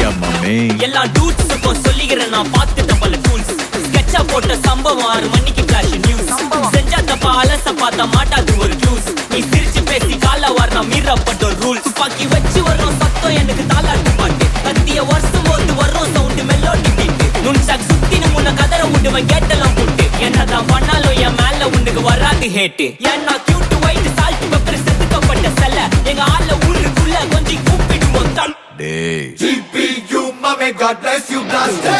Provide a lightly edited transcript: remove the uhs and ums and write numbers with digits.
எல்லாம் டூட்ஸுக்கும் சொல்லிக்கிறேன் நான் பார்த்துட்ட பல டூல்ஸ். ஸ்கெட்சா போட்ட சம்பவம் 6 மணிக்கு ஃபிளாஷ் நியூஸ். செஞ்சா தப்பா அலச பார்த்தா மாட்டாது ஒரு ஜூஸ். நீ சிரிச்சு பேசி கால வார் நான் மீறப்பட்ட ரூல்ஸ். துப்பாக்கி வச்சு வர்றோம் சத்தம் எனக்கு தாலாட்டு பாட்டு. கத்திய வருஷம் போது வர்றோம் சவுண்டு மெல்லோடி பீட்டு. நுண்சாக் சுத்தினு முன்ன கதற விடுவேன் கேட்டெல்லாம் போட்டு. என்னதான் பண்ணாலும் என் மேல உனக்கு வராது ஹேட்டு. ஏன்னா கியூட் ஒயிட் சால்ட் பெப்பர் செதுக்கப்பட்ட செல்ல. எங்க ஆள ஊருக்குள்ள கொஞ்சம் கூப்பிடுவோம் தம். GPU, mommy, God bless you, blaster.